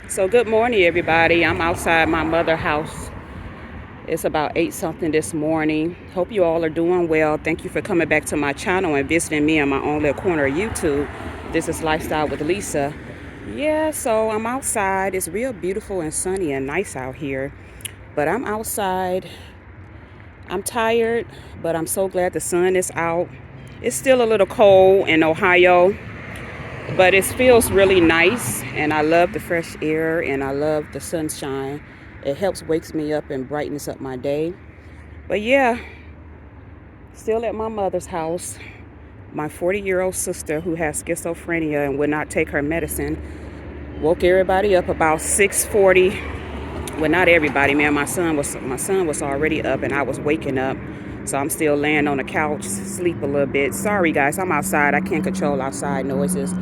So good morning, everybody. I'm outside my mother's house. It's about 8 something this morning. Hope you all are doing well. Thank you for coming back to my channel and visiting me in my own little corner of YouTube. This is Lifestyle with Lisa. Yeah, so I'm outside. It's real beautiful and sunny and nice out here. But I'm outside. I'm tired, but I'm so glad the sun is out. It's still a little cold in Ohio, but it feels really nice, and I love the fresh air and I love the sunshine. It helps wakes me up and brightens up my day. But yeah, still at my mother's house. My 40-year-old sister who has schizophrenia and would not take her medicine woke everybody up about 6:40. Well, not everybody, man. My son was already up and I was waking up. So I'm still laying on the couch, sleep a little bit. Sorry guys, I'm outside. I can't control outside noises.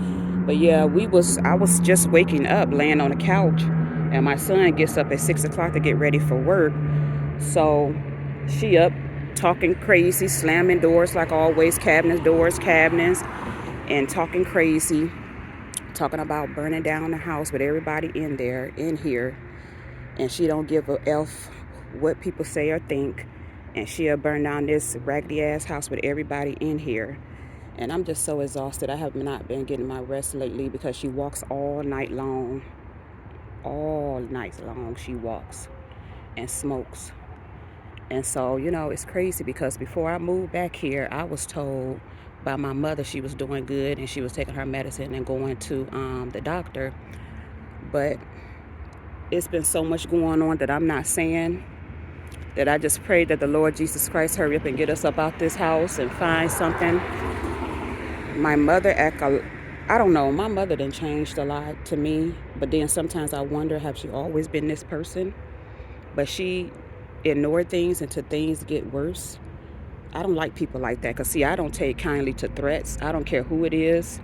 But yeah, I was just waking up, laying on the couch, and my son gets up at 6 o'clock to get ready for work. So she up talking crazy, slamming doors like always, cabinets, and talking crazy, talking about burning down the house with everybody in here, and she don't give a f what people say or think, and she'll burn down this raggedy ass house with everybody in here. And I'm just so exhausted. I have not been getting my rest lately because she walks all night long she walks and smokes. And so, it's crazy because before I moved back here, I was told by my mother she was doing good and she was taking her medicine and going to the doctor. But it's been so much going on that I'm not saying, that I just pray that the Lord Jesus Christ hurry up and get us up out this house and find something. My mother I don't know, my mother done changed a lot to me, but then sometimes I wonder, have she always been this person? But she ignored things until things get worse. I don't like people like that, because see, I don't take kindly to threats. I don't care who it is.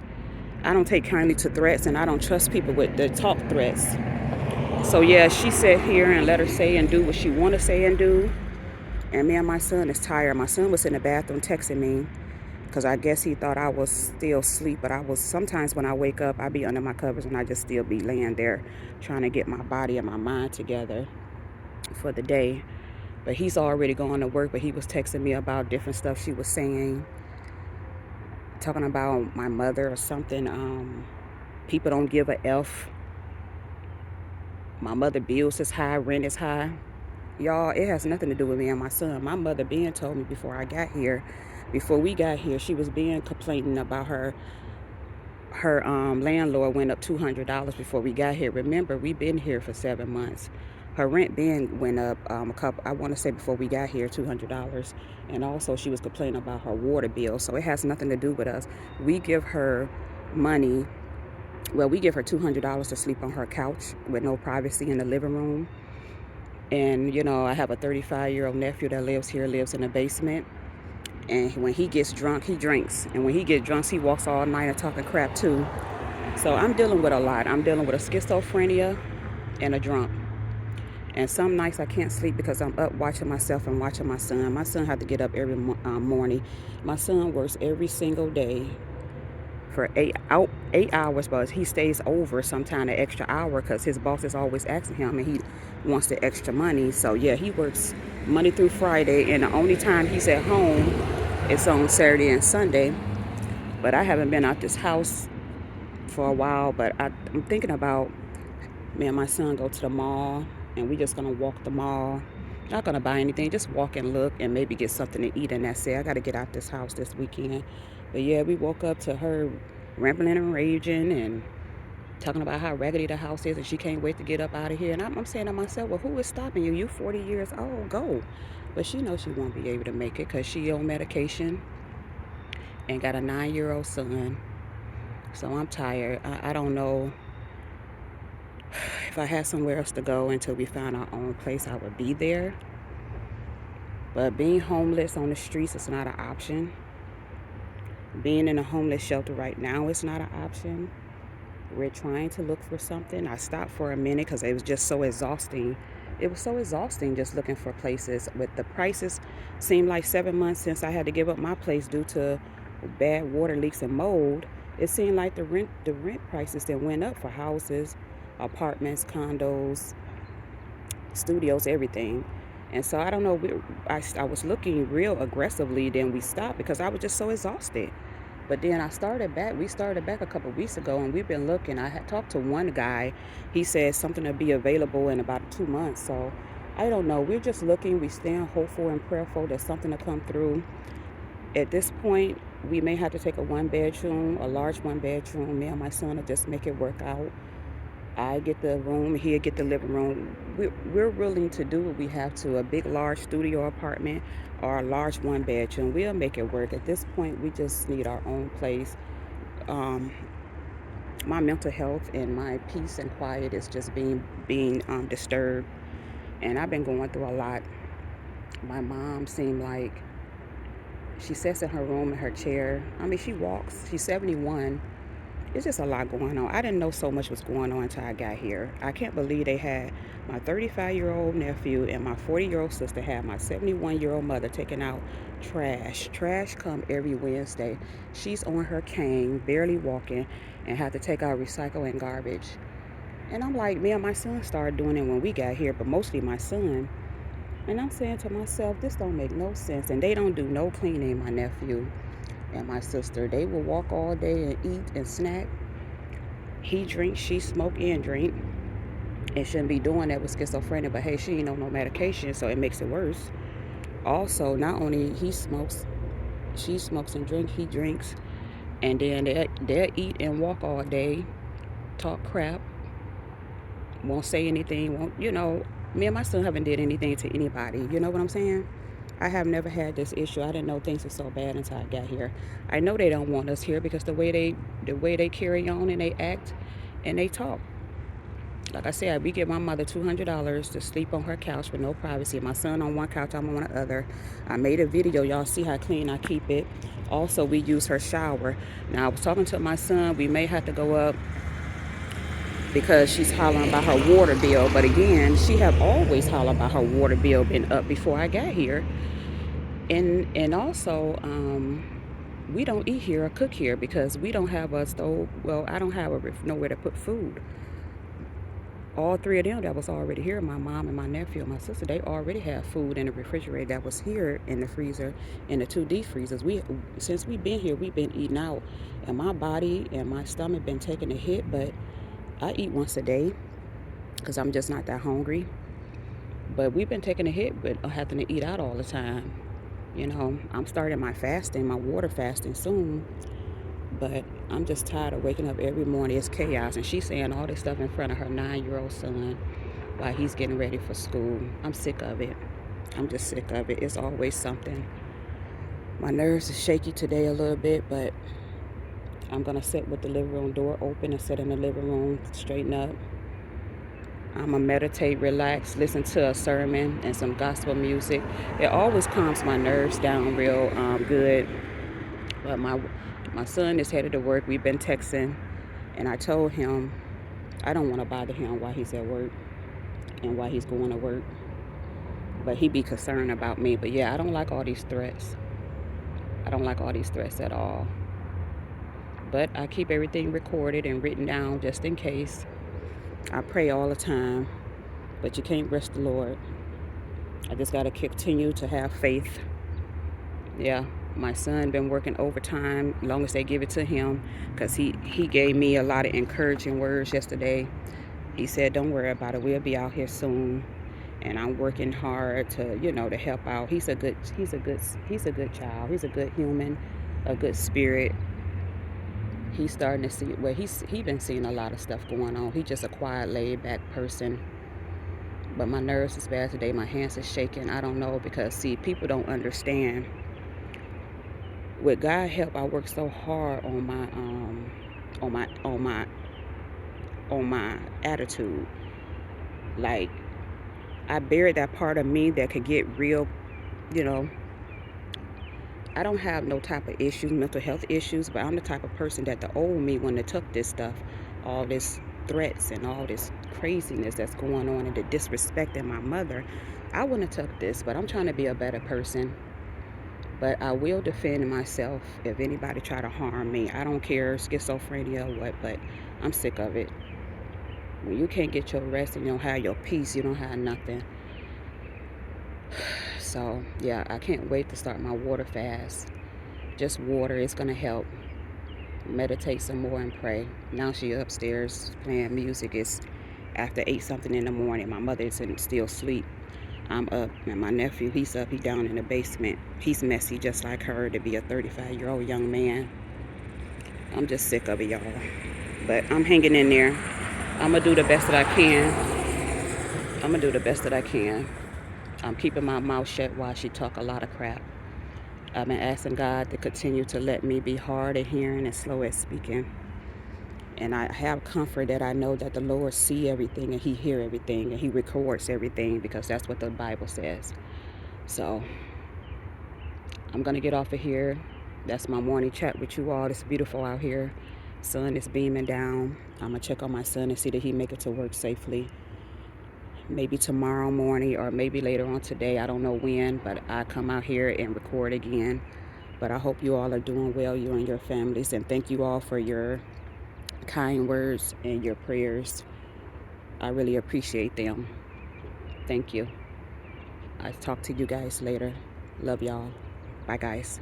I don't take kindly to threats, and I don't trust people with the talk threats. So yeah, she sat here and let her say and do what she want to say and do. And me and my son is tired. My son was in the bathroom texting me because I guess he thought I was still asleep. But sometimes when I wake up, I be under my covers and I just still be laying there trying to get my body and my mind together for the day. But he's already going to work, but he was texting me about different stuff she was saying, talking about my mother or something. People don't give a F. My mother bills is high, rent is high. Y'all, it has nothing to do with me and my son. My mother being told me before we got here, she was being complaining about her landlord went up $200 before we got here. Remember, we've been here for 7 months. Her rent being went up I want to say before we got here, $200. And also she was complaining about her water bill. So it has nothing to do with us. We give her money. Well, we give her $200 to sleep on her couch with no privacy in the living room. And, I have a 35-year-old nephew that lives here, lives in the basement. And when he gets drunk, he drinks. And when he gets drunk, he walks all night and talking crap too. So I'm dealing with a lot. I'm dealing with a schizophrenia and a drunk. And some nights I can't sleep because I'm up watching myself and watching my son. My son had to get up every morning. My son works every single day for 8 hours, but he stays over sometime an extra hour because his boss is always asking him and he wants the extra money. So yeah, he works Monday through Friday, and the only time he's at home is on Saturday and Sunday. But I haven't been out this house for a while, but I'm thinking about me and my son go to the mall, and we just gonna walk the mall. Not gonna buy anything, just walk and look and maybe get something to eat, and that's it. I gotta get out this house this weekend. But yeah, we woke up to her rambling and raging and talking about how raggedy the house is and she can't wait to get up out of here. And I'm saying to myself, well, who is stopping you? You 40 years old, go. But she knows she won't be able to make it because she on medication and got a 9-year-old son. So I'm tired. I don't know if I had somewhere else to go until we found our own place, I would be there. But being homeless on the streets is not an option. Being in a homeless shelter right now is not an option. We're trying to look for something. I stopped for a minute because it was just so exhausting. It was so exhausting just looking for places. With the prices, seemed like 7 months since I had to give up my place due to bad water leaks and mold. It seemed like the rent prices that went up for houses. apartments, condos, studios, everything. And so I don't know, I was looking real aggressively, then we stopped because I was just so exhausted. But then we started back a couple weeks ago, and we've been looking. I had talked to one guy. He said something to be available in about 2 months. So I don't know. We're just looking. We stand hopeful and prayerful that something to come through. At this point, we may have to take a one bedroom, a large one bedroom. Me and my son will just make it work out. I get the room, he'll get the living room. We're willing to do what we have to, a big, large studio apartment or a large one bedroom. We'll make it work. At this point, we just need our own place. Um, my mental health and my peace and quiet is just being disturbed. And I've been going through a lot. My mom seemed like she sits in her room in her chair. I mean, she walks. She's 71. It's just a lot going on. I didn't know so much was going on until I got here. I can't believe they had my 35-year-old nephew and my 40-year-old sister had my 71-year-old mother taking out trash. Trash come every Wednesday. She's on her cane, barely walking, and had to take out recycle and garbage. And I'm like, me and my son started doing it when we got here, but mostly my son. And I'm saying to myself, this don't make no sense. And they don't do no cleaning, my nephew and my sister. They will walk all day and eat and snack. He drinks, she smoke and drink. And shouldn't be doing that with schizophrenia, but hey, she ain't on no medication, so it makes it worse. Also, not only he smokes, she smokes and drinks, he drinks, and then they'll eat and walk all day, talk crap, won't say anything, me and my son haven't did anything to anybody, you know what I'm saying? I have never had this issue. I didn't know things were so bad until I got here. I know they don't want us here because the way they carry on and they act and they talk. Like I said, we give my mother $200 to sleep on her couch with no privacy. My son on one couch, I'm on the other. I made a video. Y'all see how clean I keep it. Also, we use her shower. Now, I was talking to my son. We may have to go up because she's hollering about her water bill. But again, she have always hollered about her water bill been up before I got here. And also, we don't eat here or cook here because we don't have a stove. Well, I don't have nowhere to put food. All three of them that was already here, my mom and my nephew and my sister, they already have food in the refrigerator that was here in the freezer, in the 2 deep freezers. Since we've been here, we've been eating out. And my body and my stomach been taking a hit, but I eat once a day because I'm just not that hungry. But we've been taking a hit, but having to eat out all the time. I'm starting my fasting, my water fasting soon. But I'm just tired of waking up every morning. It's chaos. And she's saying all this stuff in front of her 9-year-old son while he's getting ready for school. I'm sick of it. I'm just sick of it. It's always something. My nerves are shaky today a little bit, but I'm going to sit with the living room door open and sit in the living room, straighten up. I'm going to meditate, relax, listen to a sermon and some gospel music. It always calms my nerves down real good. But my son is headed to work. We've been texting, and I told him I don't want to bother him while he's at work and while he's going to work. But he be concerned about me. But yeah, I don't like all these threats. I don't like all these threats at all. But I keep everything recorded and written down just in case. I pray all the time, but you can't rest the Lord. I just got to continue to have faith. Yeah, my son been working overtime long as they give it to him because he gave me a lot of encouraging words yesterday. He said, don't worry about it. We'll be out here soon. And I'm working hard to, to help out. He's a good child. He's a good human, a good spirit. He's starting to see, well, he been seeing a lot of stuff going on. He's just a quiet, laid-back person. But my nerves is bad today. My hands are shaking. I don't know because, see, people don't understand. With God help, I work so hard on my attitude. Like, I buried that part of me that could get real, I don't have no type of issues, mental health issues, but I'm the type of person that the old me wouldn't have took this stuff, all this threats and all this craziness that's going on and the disrespecting my mother. I wouldn't have took this, but I'm trying to be a better person. But I will defend myself if anybody try to harm me. I don't care, schizophrenia or what, but I'm sick of it. When you can't get your rest and you don't have your peace, you don't have nothing. So yeah, I can't wait to start my water fast. Just water is gonna help. Meditate some more and pray. Now she upstairs playing music. It's after 8 something in the morning. My mother isn't still asleep. I'm up, and my nephew, he's up. He down in the basement. He's messy just like her to be a 35-year-old young man. I'm just sick of it, y'all. But I'm hanging in there. I'm gonna do the best that I can. I'm gonna do the best that I can. I'm keeping my mouth shut while she talk a lot of crap. I've been asking God to continue to let me be hard at hearing and slow at speaking. And I have comfort that I know that the Lord see everything and he hear everything and he records everything, because that's what the Bible says. So I'm gonna get off of here. That's my morning chat with you all. It's beautiful out here. Sun is beaming down. I'm gonna check on my son and see that he make it to work safely. Maybe tomorrow morning or maybe later on today. I don't know when, but I come out here and record again. But I hope you all are doing well, you and your families, and thank you all for your kind words and your prayers. I really appreciate them. Thank you. I'll talk to you guys later. Love y'all. Bye, guys.